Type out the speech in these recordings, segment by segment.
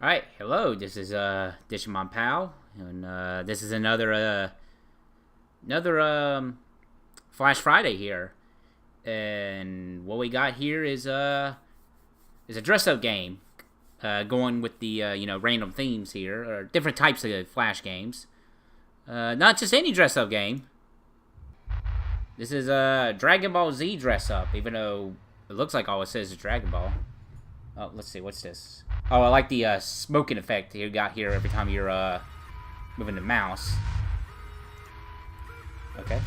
Alright, hello, this is Digimon Pal, and this is another Flash Friday here. And what we got here is a dress-up game, going with the random themes here, or different types of Flash games. Not just any dress-up game. This is a Dragonball Z dress-up, even though it looks like all it says is Dragon Ball. Oh, let's see, what's this? Oh, I like the smoking effect you got here every time you're moving the mouse. Okay.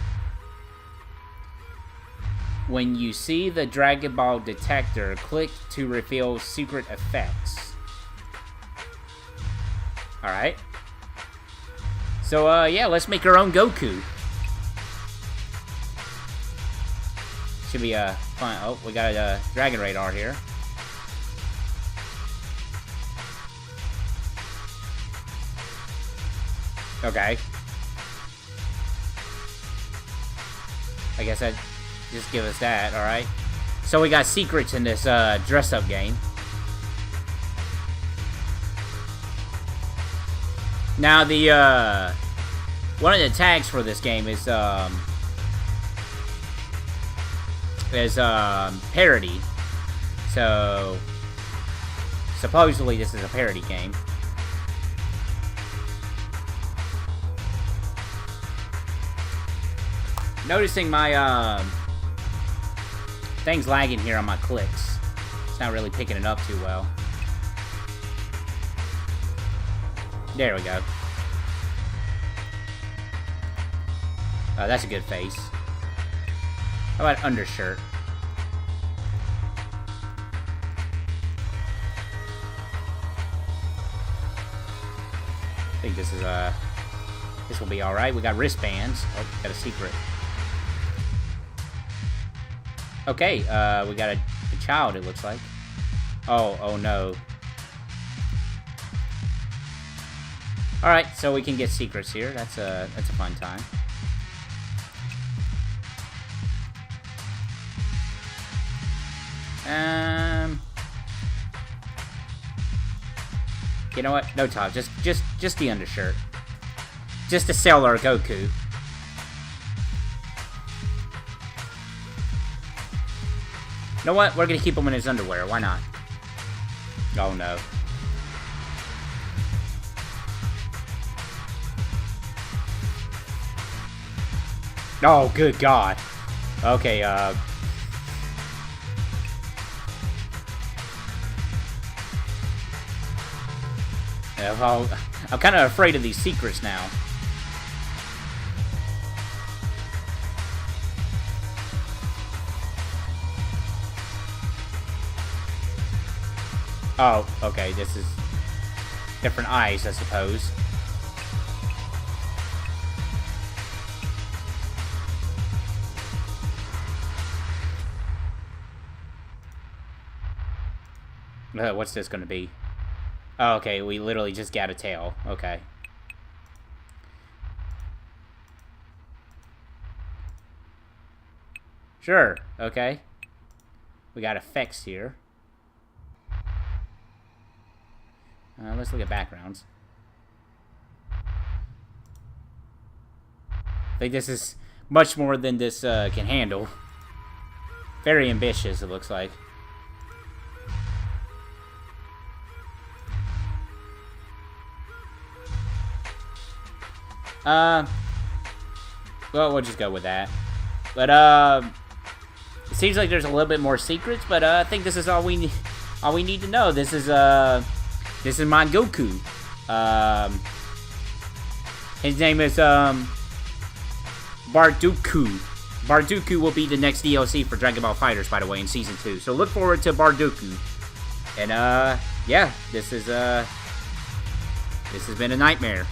When you see the Dragon Ball detector, click to reveal secret effects. Alright. So, yeah, let's make our own Goku. Should be fun. Oh, we got a Dragon Radar here. Okay. I guess that just give us that, alright? So we got secrets in this dress-up game. Now the one of the tags for this game is parody. So supposedly this is a parody game. Noticing my thing's lagging here on my clicks. It's not really picking it up too well. There we go. Oh, that's a good face. How about undershirt? I think this is this will be alright. We got wristbands. Oh, got a secret. Okay, we got a child, it looks like. Oh no. Alright, so we can get secrets here. That's a fun time. You know what? No top. Just the undershirt. Just to sell our Goku. You know what? We're gonna keep him in his underwear. Why not? Oh no. Oh, good God. Okay, well, I'm kind of afraid of these secrets now. Oh, okay, this is different eyes, I suppose. What's this gonna be? Oh, okay, we literally just got a tail. Okay. Sure, okay. We got effects here. Let's look at backgrounds. I think this is much more than this can handle. Very ambitious, it looks like. Well, we'll just go with that. But, it seems like there's a little bit more secrets, but, I think this is all we need to know. This is my Goku. His name is, Bardoku. Bardoku will be the next DLC for Dragon Ball FighterZ, by the way, in Season 2. So look forward to Bardoku. And, yeah, this has been a nightmare.